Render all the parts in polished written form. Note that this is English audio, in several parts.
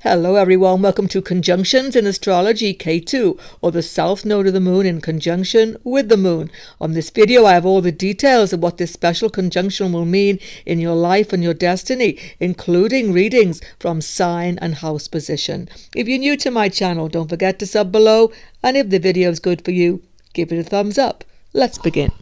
Hello everyone, welcome to Conjunctions in Astrology Ketu, or the south node of the moon in conjunction with the moon. On this video I have all the details of what this special conjunction will mean in your life and your destiny, including readings from sign and house position. If you're new to my channel, don't forget to sub below, and if the video is good for you, give it a thumbs up. Let's begin.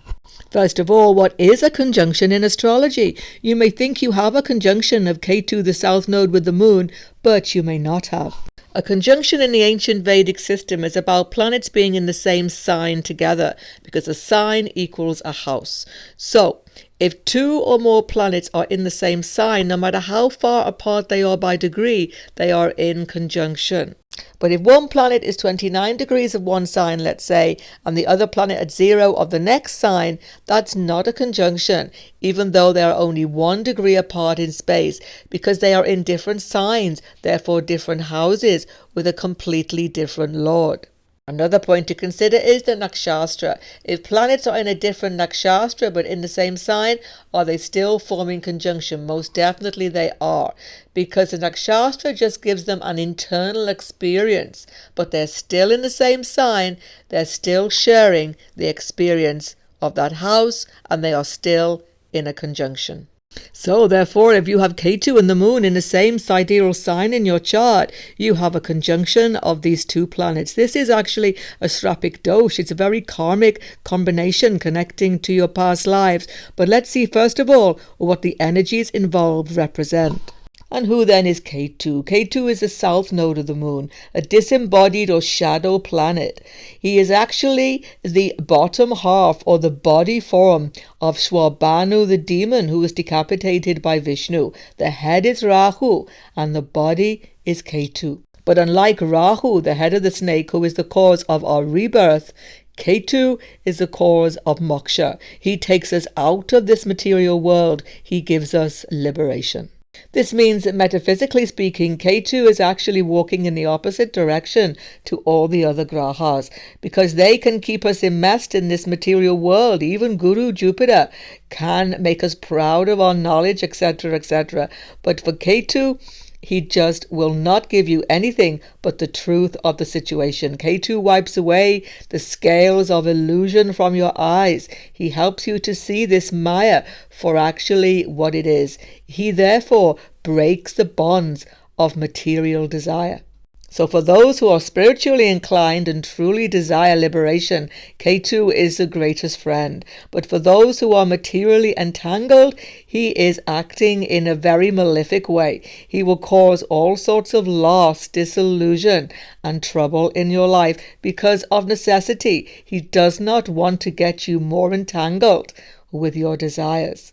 First of all, what is a conjunction in astrology? You may think you have a conjunction of Ketu, the south node, with the moon, but you may not have. A conjunction in the ancient Vedic system is about planets being in the same sign together, because a sign equals a house. So, if two or more planets are in the same sign, no matter how far apart they are by degree, they are in conjunction. But if one planet is 29 degrees of one sign, let's say, and the other planet at 0 of the next sign, that's not a conjunction, even though they are only 1 degree apart in space, because they are in different signs, therefore different houses, with a completely different lord. Another point to consider is the nakshatra. If planets are in a different nakshatra but in the same sign, are they still forming conjunction? Most definitely they are, because the nakshatra just gives them an internal experience, but they're still in the same sign, they're still sharing the experience of that house, and they are still in a conjunction. So therefore, if you have Ketu and the moon in the same sidereal sign in your chart, you have a conjunction of these two planets. This is actually a Srapic dosh. It's a very karmic combination connecting to your past lives. But let's see first of all what the energies involved represent. And who then is Ketu? Ketu is the south node of the moon, a disembodied or shadow planet. He is actually the bottom half or the body form of Swabhanu, the demon who was decapitated by Vishnu. The head is Rahu and the body is Ketu. But unlike Rahu, the head of the snake, who is the cause of our rebirth, Ketu is the cause of moksha. He takes us out of this material world. He gives us liberation. This means that metaphysically speaking, Ketu is actually walking in the opposite direction to all the other grahas, because they can keep us immersed in this material world. Even Guru Jupiter can make us proud of our knowledge, etc., etc. But for Ketu, he just will not give you anything but the truth of the situation. Ketu wipes away the scales of illusion from your eyes. He helps you to see this Maya for actually what it is. He therefore breaks the bonds of material desire. So for those who are spiritually inclined and truly desire liberation, Ketu is the greatest friend. But for those who are materially entangled, he is acting in a very malefic way. He will cause all sorts of loss, disillusion, and trouble in your life because of necessity. He does not want to get you more entangled with your desires.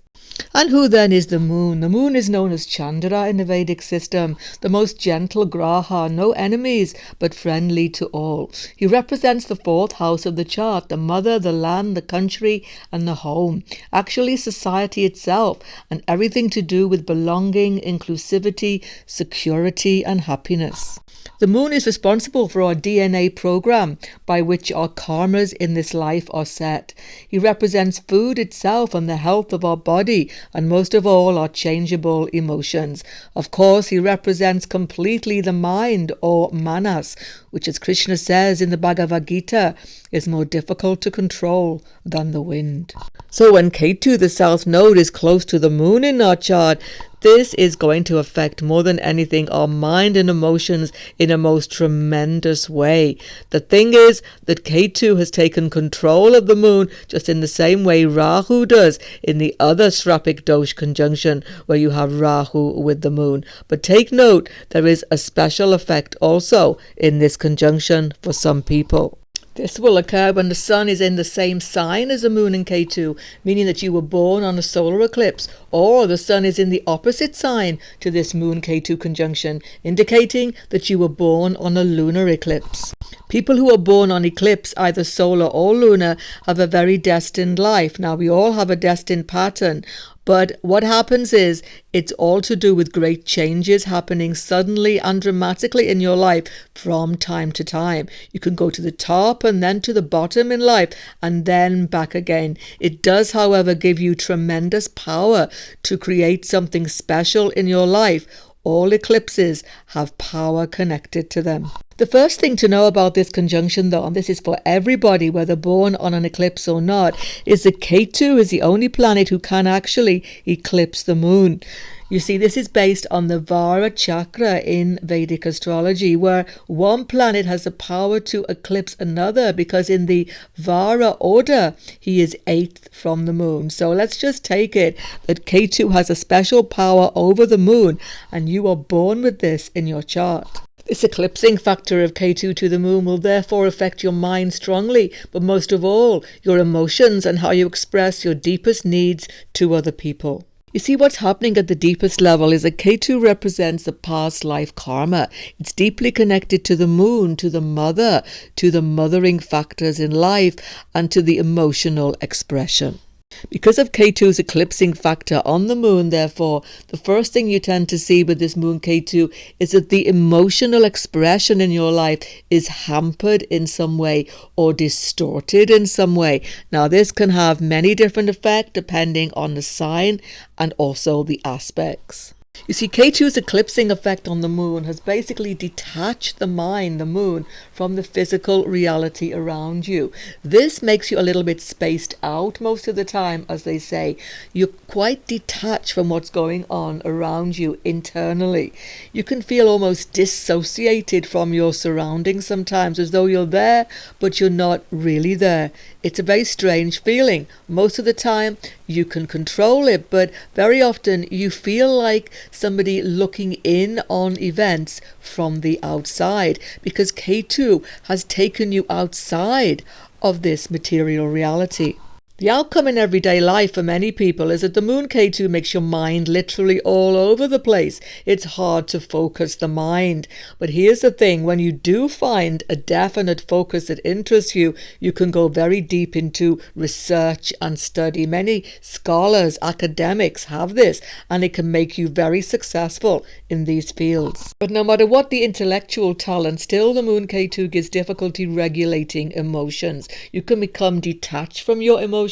And who then is the moon? The moon is known as Chandra in the Vedic system, the most gentle graha, no enemies, but friendly to all. He represents the fourth house of the chart, the mother, the land, the country, and the home. Actually, society itself, and everything to do with belonging, inclusivity, security, and happiness. The moon is responsible for our DNA program by which our karmas in this life are set. He represents food itself and the health of our body, and most of all our changeable emotions. Of course, he represents completely the mind, or manas, which, as Krishna says in the Bhagavad Gita, is more difficult to control than the wind. So when Ketu, the south node, is close to the moon in our chart, this is going to affect more than anything our mind and emotions in a most tremendous way. The thing is that Ketu has taken control of the moon just in the same way Rahu does in the other Srapic dosh conjunction where you have Rahu with the moon. But take note, there is a special effect also in this conjunction for some people. This will occur when the sun is in the same sign as the moon and Ketu, meaning that you were born on a solar eclipse, or the sun is in the opposite sign to this moon-Ketu conjunction, indicating that you were born on a lunar eclipse. People who are born on eclipse, either solar or lunar, have a very destined life. Now, we all have a destined pattern, but what happens is it's all to do with great changes happening suddenly and dramatically in your life from time to time. You can go to the top and then to the bottom in life and then back again. It does, however, give you tremendous power to create something special in your life, All eclipses have power connected to them. The first thing to know about this conjunction, though, and this is for everybody, whether born on an eclipse or not, is that Ketu is the only planet who can actually eclipse the moon. You see, this is based on the Vara chakra in Vedic astrology, where one planet has the power to eclipse another, because in the Vara order, he is 8th from the moon. So let's just take it that Ketu has a special power over the moon, and you are born with this in your chart. This eclipsing factor of Ketu to the moon will therefore affect your mind strongly, but most of all, your emotions and how you express your deepest needs to other people. You see, what's happening at the deepest level is that Ketu represents the past life karma. It's deeply connected to the moon, to the mother, to the mothering factors in life, and to the emotional expression. Because of Ketu's eclipsing factor on the moon, therefore, the first thing you tend to see with this moon Ketu is that the emotional expression in your life is hampered in some way or distorted in some way. Now, this can have many different effects depending on the sign and also the aspects. You see, Ketu's eclipsing effect on the moon has basically detached the mind, the moon, from the physical reality around you. This makes you a little bit spaced out most of the time, as they say. You're quite detached from what's going on around you internally. You can feel almost dissociated from your surroundings sometimes, as though you're there, but you're not really there. It's a very strange feeling. Most of the time, you can control it, but very often you feel like somebody looking in on events from the outside, because Ketu has taken you outside of this material reality. The outcome in everyday life for many people is that the moon Ketu makes your mind literally all over the place. It's hard to focus the mind. But here's the thing, when you do find a definite focus that interests you, you can go very deep into research and study. Many scholars, academics have this, and it can make you very successful in these fields. But no matter what the intellectual talent, still the moon Ketu gives difficulty regulating emotions. You can become detached from your emotions,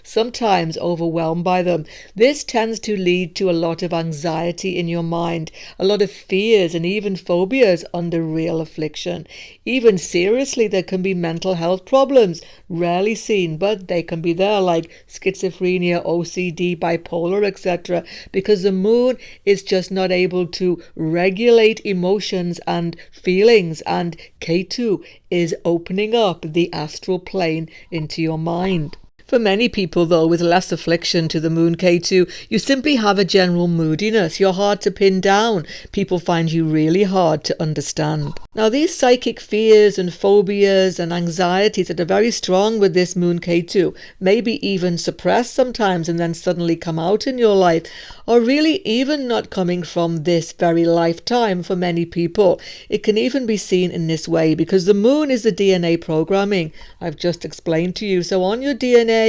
sometimes overwhelmed by them. This tends to lead to a lot of anxiety in your mind, a lot of fears and even phobias under real affliction. Even seriously, there can be mental health problems, rarely seen, but they can be there, like schizophrenia, OCD, bipolar, etc., because the moon is just not able to regulate emotions and feelings, and Ketu is opening up the astral plane into your mind. For many people, though, with less affliction to the moon Ketu, you simply have a general moodiness. You're hard to pin down. People find you really hard to understand. Now, these psychic fears and phobias and anxieties that are very strong with this moon Ketu, maybe even suppressed sometimes and then suddenly come out in your life, are really even not coming from this very lifetime for many people. It can even be seen in this way, because the moon is the DNA programming I've just explained to you. So on your DNA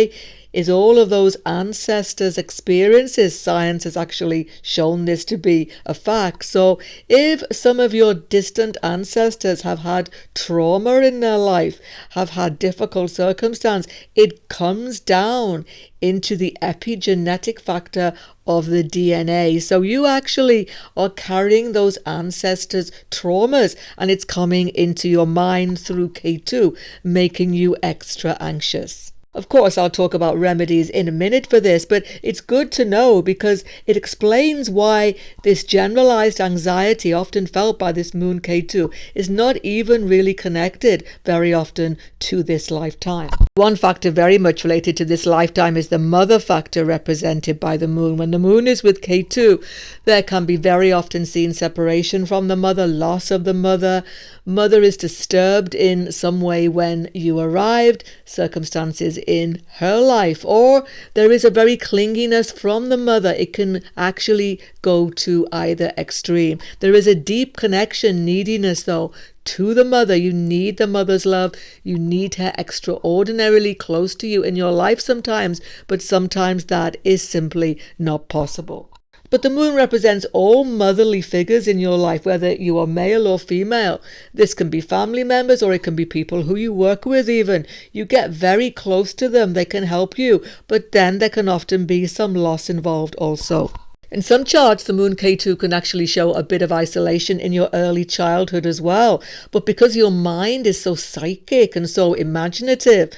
is all of those ancestors' experiences. Science has actually shown this to be a fact. So if some of your distant ancestors have had trauma in their life, have had difficult circumstance, it comes down into the epigenetic factor of the DNA. So you actually are carrying those ancestors' traumas, and it's coming into your mind through Ketu, making you extra anxious. Of course, I'll talk about remedies in a minute for this, but it's good to know because it explains why this generalized anxiety often felt by this moon Ketu is not even really connected very often to this lifetime. One factor very much related to this lifetime is the mother factor represented by the moon. When the moon is with Ketu, there can be very often seen separation from the mother, loss of the mother. Mother is disturbed in some way when you arrived, circumstances in her life, or there is a very clinginess from the mother. It can actually go to either extreme. There is a deep connection, neediness though, to the mother. You need the mother's love. You need her extraordinarily close to you in your life sometimes, but sometimes that is simply not possible. But the moon represents all motherly figures in your life, whether you are male or female. This can be family members, or it can be people who you work with even. You get very close to them. They can help you, but then there can often be some loss involved also. In some charts, the moon Ketu can actually show a bit of isolation in your early childhood as well. But because your mind is so psychic and so imaginative,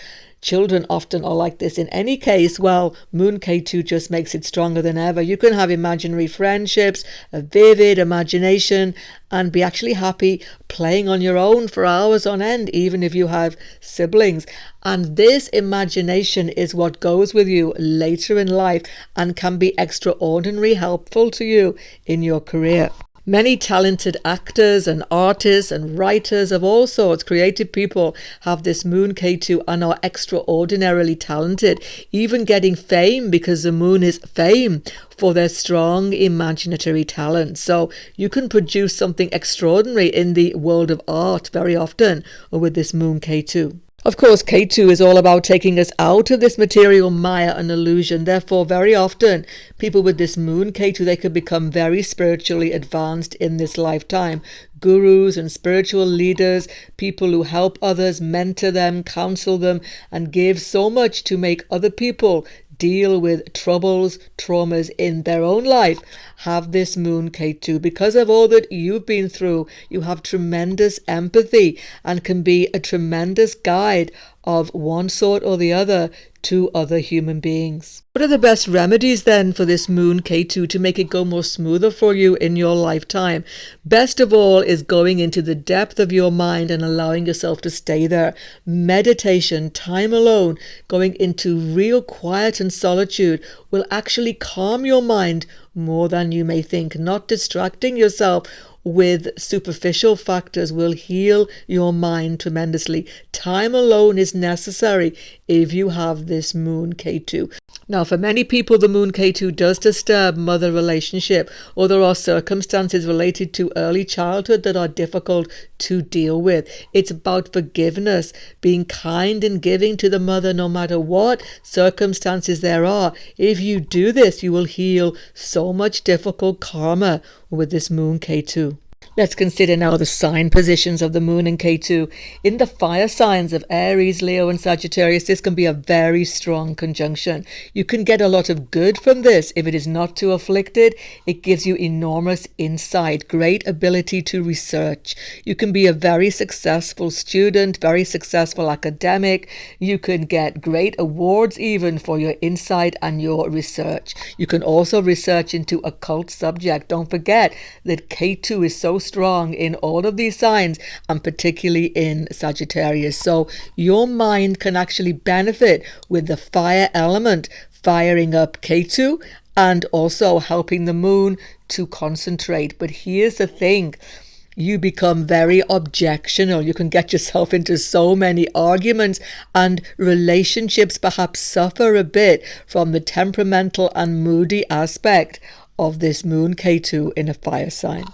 children often are like this in any case, well, moon Ketu just makes it stronger than ever. You can have imaginary friendships, a vivid imagination, and be actually happy playing on your own for hours on end, even if you have siblings. And this imagination is what goes with you later in life and can be extraordinarily helpful to you in your career. Many talented actors and artists and writers of all sorts, creative people, have this moon Ketu and are extraordinarily talented, even getting fame because the moon is fame for their strong imaginatory talent. So you can produce something extraordinary in the world of art very often with this moon Ketu. Of course, Ketu is all about taking us out of this material maya and illusion. Therefore, very often, people with this moon Ketu, they could become very spiritually advanced in this lifetime. Gurus and spiritual leaders, people who help others, mentor them, counsel them, and give so much to make other people deal with troubles, traumas in their own life, have this moon Ketu. Because of all that you've been through, you have tremendous empathy and can be a tremendous guide of one sort or the other to other human beings. What are the best remedies then for this moon Ketu to make it go more smoother for you in your lifetime? Best of all is going into the depth of your mind and allowing yourself to stay there. Meditation, time alone, going into real quiet and solitude will actually calm your mind more than you may think. Not distracting yourself with superficial factors will heal your mind tremendously. Time alone is necessary if you have this moon Ketu. Now, for many people, the moon Ketu does disturb mother relationship, or there are circumstances related to early childhood that are difficult to deal with. It's about forgiveness, being kind and giving to the mother no matter what circumstances there are. If you do this, you will heal so much difficult karma with this moon Ketu. Let's consider now the sign positions of the moon and Ketu. In the fire signs of Aries, Leo and Sagittarius, this can be a very strong conjunction. You can get a lot of good from this if it is not too afflicted. It gives you enormous insight, great ability to research. You can be a very successful student, very successful academic. You can get great awards even for your insight and your research. You can also research into occult subject. Don't forget that Ketu is so strong in all of these signs, and particularly in Sagittarius. So your mind can actually benefit with the fire element firing up Ketu and also helping the moon to concentrate. But here's the thing. You become very objectional. You can get yourself into so many arguments, and relationships perhaps suffer a bit from the temperamental and moody aspect of this moon Ketu in a fire sign.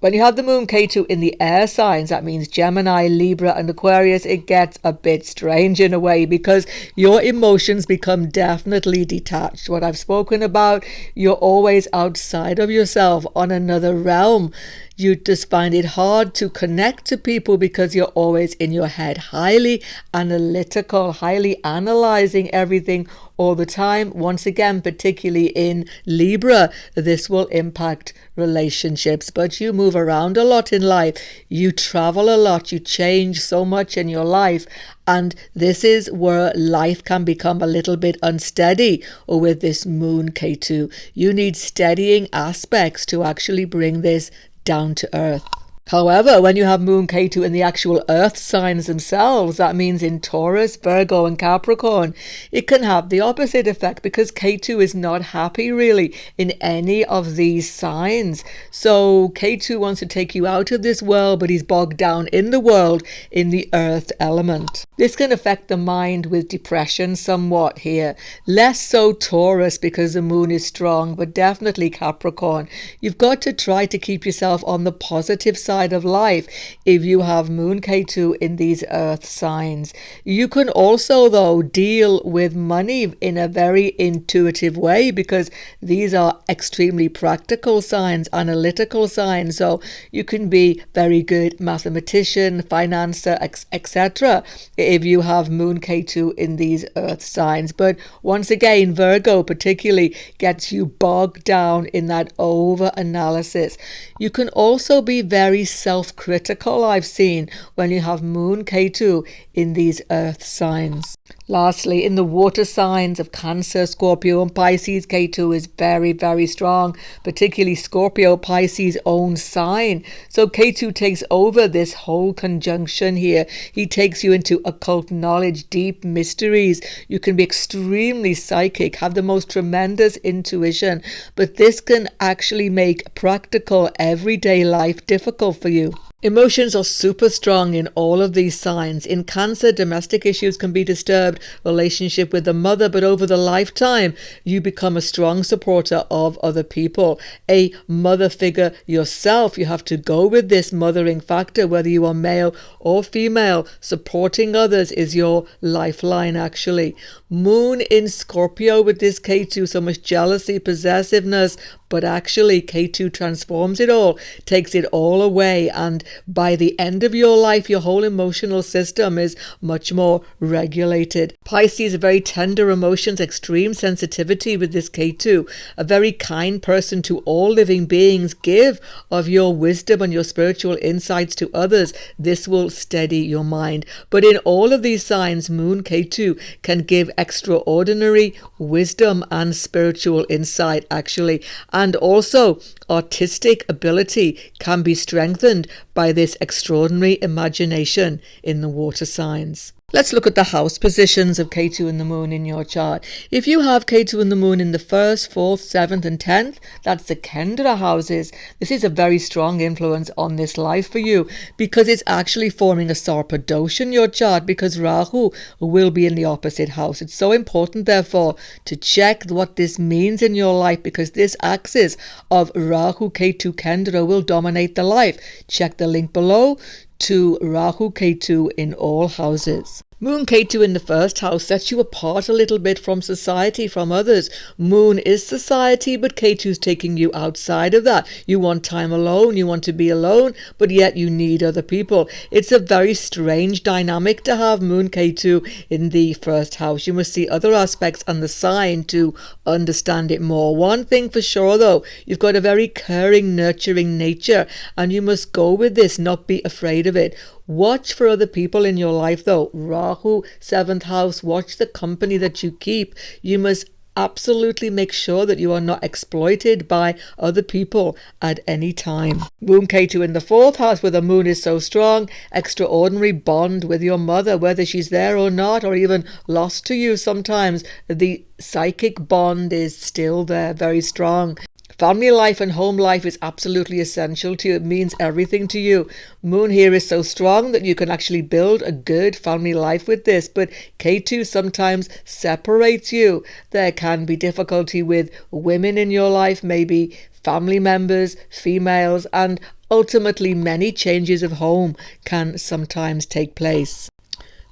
When you have the moon Ketu in the air signs, that means Gemini, Libra and Aquarius, it gets a bit strange in a way because your emotions become definitely detached. What I've spoken about, you're always outside of yourself on another realm. You just find it hard to connect to people because you're always in your head, highly analytical, highly analyzing everything all the time. Once again, particularly in Libra, this will impact relationships. But you move around a lot in life. You travel a lot. You change so much in your life. And this is where life can become a little bit unsteady, or with this moon Ketu. You need steadying aspects to actually bring this down to earth. However, when you have moon Ketu in the actual earth signs themselves, that means in Taurus, Virgo and Capricorn, it can have the opposite effect because Ketu is not happy really in any of these signs. So Ketu wants to take you out of this world, but he's bogged down in the world in the earth element. This can affect the mind with depression somewhat here. Less so Taurus because the moon is strong, but definitely Capricorn. You've got to try to keep yourself on the positive side side of life if you have Moon Ketu in these earth signs. You can also, though, deal with money in a very intuitive way, because these are extremely practical signs, analytical signs. So you can be very good mathematician, financer, etc. if you have Moon Ketu in these earth signs. But once again, Virgo particularly gets you bogged down in that over-analysis. You can also be very self-critical, I've seen, when you have Moon Ketu in these earth signs. Lastly, in the water signs of Cancer, Scorpio and Pisces, Ketu is very, very strong, particularly Scorpio, Pisces' own sign. So Ketu takes over this whole conjunction here. He takes you into occult knowledge, deep mysteries. You can be extremely psychic, have the most tremendous intuition, but this can actually make practical everyday life difficult for you. Emotions are super strong in all of these signs. In Cancer, domestic issues can be disturbed, relationship with the mother, but over the lifetime, you become a strong supporter of other people. A mother figure yourself, you have to go with this mothering factor, whether you are male or female. Supporting others is your lifeline, actually. Moon in Scorpio with this Ketu, so much jealousy, possessiveness, but actually Ketu transforms it all, takes it all away, and by the end of your life, your whole emotional system is much more regulated. Pisces, very tender emotions, extreme sensitivity with this Ketu, a very kind person to all living beings. Give of your wisdom and your spiritual insights to others. This will steady your mind. But in all of these signs, Moon Ketu can give extraordinary wisdom and spiritual insight, actually. And also, artistic ability can be strengthened by this extraordinary imagination in the water signs. Let's look at the house positions of Ketu and the Moon in your chart. If you have Ketu and the Moon in the 1st, 4th, 7th and 10th, that's the Kendra houses. This is a very strong influence on this life for you, because it's actually forming a Sarpadosha in your chart, because Rahu will be in the opposite house. It's so important, therefore, to check what this means in your life, because this axis of Rahu, Ketu, Kendra will dominate the life. Check the link below to Rahu Ketu in all houses. Moon Ketu in the 1st house sets you apart a little bit from society, from others. Moon is society, but Ketu's taking you outside of that. You want time alone, you want to be alone, but yet you need other people. It's a very strange dynamic to have Moon Ketu in the 1st house. You must see other aspects and the sign to understand it more. One thing for sure, though, you've got a very caring, nurturing nature, and you must go with this, not be afraid of it. Watch for other people in your life, though. Rahu, 7th house, watch the company that you keep. You must absolutely make sure that you are not exploited by other people at any time. Moon Ketu in the 4th house, where the moon is so strong, extraordinary bond with your mother, whether she's there or not, or even lost to you sometimes. The psychic bond is still there, very strong. Family life and home life is absolutely essential to you. It means everything to you. Moon here is so strong that you can actually build a good family life with this, but Ketu sometimes separates you. There can be difficulty with women in your life, maybe family members, females, and ultimately many changes of home can sometimes take place.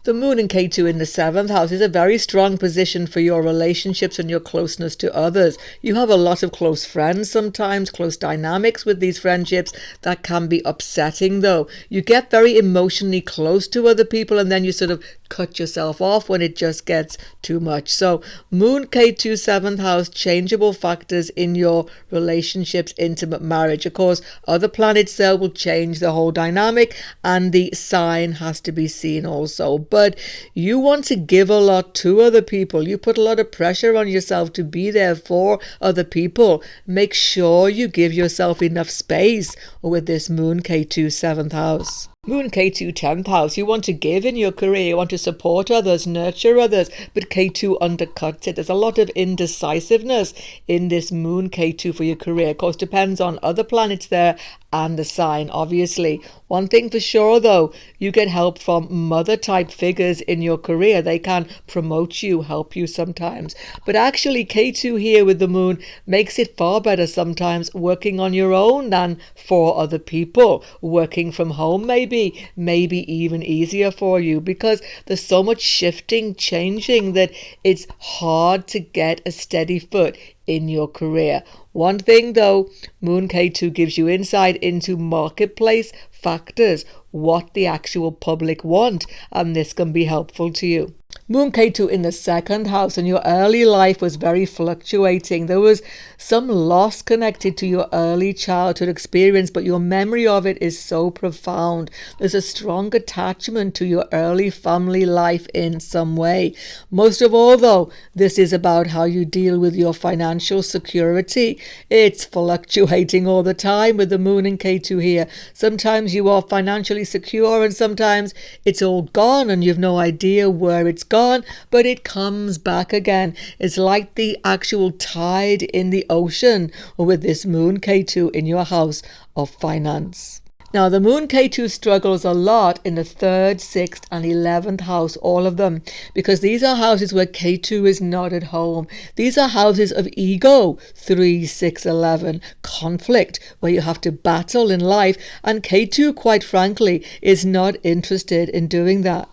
The Moon and Ketu in the 7th house is a very strong position for your relationships and your closeness to others. You have a lot of close friends sometimes, close dynamics with these friendships that can be upsetting, though. You get very emotionally close to other people and then you sort of cut yourself off when it just gets too much. So Moon, Ketu, 7th house, changeable factors in your relationships, intimate marriage. Of course, other planets there will change the whole dynamic, and the sign has to be seen also. But you want to give a lot to other people. You put a lot of pressure on yourself to be there for other people. Make sure you give yourself enough space with this Moon, Ketu, 7th house. Moon, Ketu, 10th house, you want to give in your career, you want to support others, nurture others, but Ketu undercuts it. There's a lot of indecisiveness in this Moon, Ketu for your career. Of course, depends on other planets there and the sign, obviously. One thing for sure though, you get help from mother type figures in your career. They can promote you, help you sometimes. But actually Ketu here with the moon makes it far better sometimes working on your own than for other people. Working from home maybe even easier for you, because there's so much shifting, changing, that it's hard to get a steady foot in your career. One thing though, Moon Ketu gives you insight into marketplace factors, what the actual public want, and this can be helpful to you. Moon Ketu in the second house, and your early life was very fluctuating. There was some loss connected to your early childhood experience, but your memory of it is so profound. There's a strong attachment to your early family life in some way. Most of all though, this is about how you deal with your financial security. It's fluctuating all the time with the Moon and Ketu here. Sometimes you are financially secure and sometimes it's all gone and you've no idea where it's gone, but it comes back again. It's like the actual tide in the ocean with this Moon Ketu in your house of finance. Now, the Moon Ketu struggles a lot in the 3rd, 6th and 11th house, all of them, because these are houses where Ketu is not at home. These are houses of ego, 3, 6, 11, conflict, where you have to battle in life, and Ketu, quite frankly, is not interested in doing that.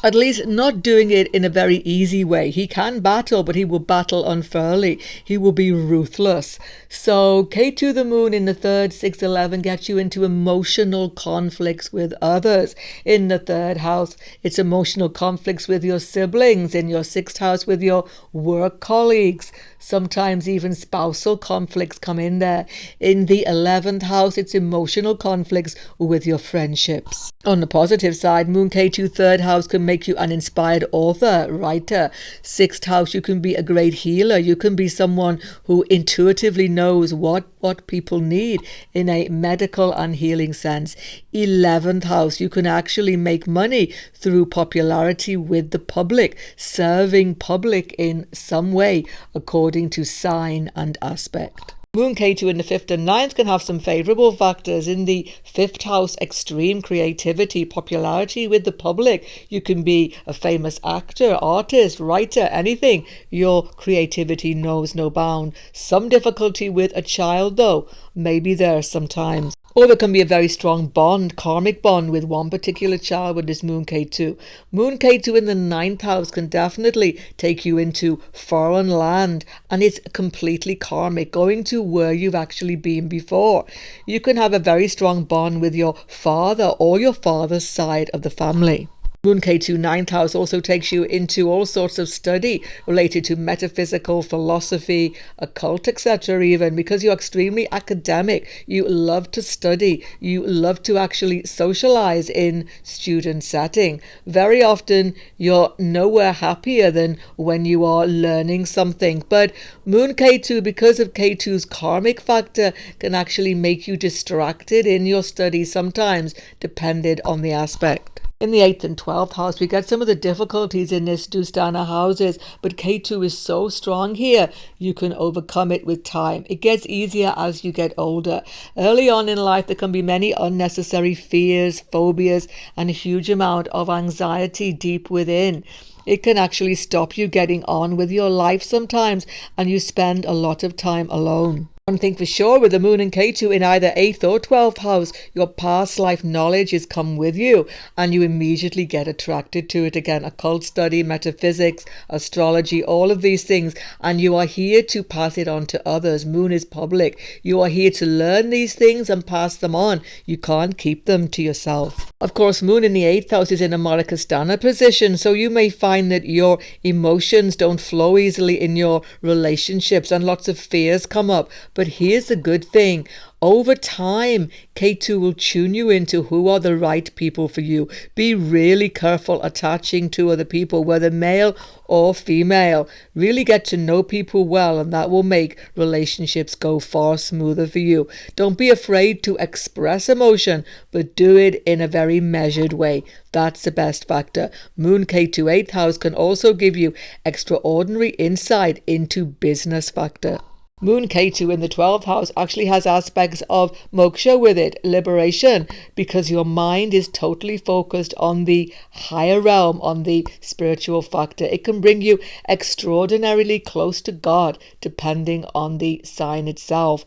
At least not doing it in a very easy way. He can battle, but he will battle unfairly. He will be ruthless. So Ketu the Moon in the 3rd, 6, 11 gets you into emotional conflicts with others. In the 3rd house, it's emotional conflicts with your siblings. In your 6th house, with your work colleagues. Sometimes even spousal conflicts come in there. In the 11th house, it's emotional conflicts with your friendships. On the positive side, Moon Ketu 3rd house can make you an inspired author, writer. 6th house, you can be a great healer. You can be someone who intuitively knows what people need in a medical and healing sense. 11th house, you can actually make money through popularity with the public, serving public in some way, according to sign and aspect. Moon Ketu in the 5th and 9th can have some favourable factors. In the 5th house, extreme creativity, popularity with the public. You can be a famous actor, artist, writer, anything. Your creativity knows no bound. Some difficulty with a child though, maybe there sometimes. Or there can be a very strong bond, karmic bond with one particular child with this Moon Ketu. Moon Ketu in the 9th house can definitely take you into foreign land, and it's completely karmic, going to where you've actually been before. You can have a very strong bond with your father or your father's side of the family. Moon Ketu 9th house also takes you into all sorts of study related to metaphysical, philosophy, occult, etc. even, because you're extremely academic. You love to study. You love to actually socialize in student setting. Very often you're nowhere happier than when you are learning something. But Moon Ketu, because of Ketu's karmic factor, can actually make you distracted in your study sometimes, depending on the aspect. In the 8th and 12th house, we get some of the difficulties in this Dustana houses, but Ketu is so strong here, you can overcome it with time. It gets easier as you get older. Early on in life, there can be many unnecessary fears, phobias, and a huge amount of anxiety deep within. It can actually stop you getting on with your life sometimes, and you spend a lot of time alone. One thing for sure, with the Moon and Ketu in either 8th or 12th house, your past life knowledge has come with you and you immediately get attracted to it again. Occult study, metaphysics, astrology, all of these things, and you are here to pass it on to others. Moon is public. You are here to learn these things and pass them on. You can't keep them to yourself. Of course, Moon in the 8th house is in a Marikastana position, so you may find that your emotions don't flow easily in your relationships and lots of fears come up. But here's the good thing. Over time, Ketu will tune you into who are the right people for you. Be really careful attaching to other people, whether male or female. Really get to know people well, and that will make relationships go far smoother for you. Don't be afraid to express emotion, but do it in a very measured way. That's the best factor. Moon Ketu 8th house can also give you extraordinary insight into business factor. Moon Ketu in the 12th house actually has aspects of moksha with it, liberation, because your mind is totally focused on the higher realm, on the spiritual factor. It can bring you extraordinarily close to God, depending on the sign itself.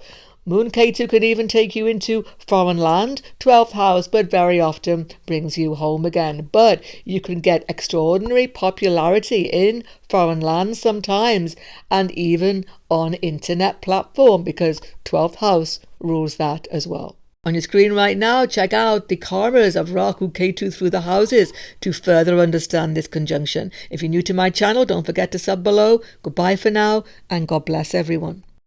Moon Ketu can even take you into foreign land, 12th house, but very often brings you home again. But you can get extraordinary popularity in foreign lands sometimes, and even on internet platform, because 12th house rules that as well. On your screen right now, check out the karmas of Rahu Ketu through the houses to further understand this conjunction. If you're new to my channel, don't forget to sub below. Goodbye for now, and God bless everyone.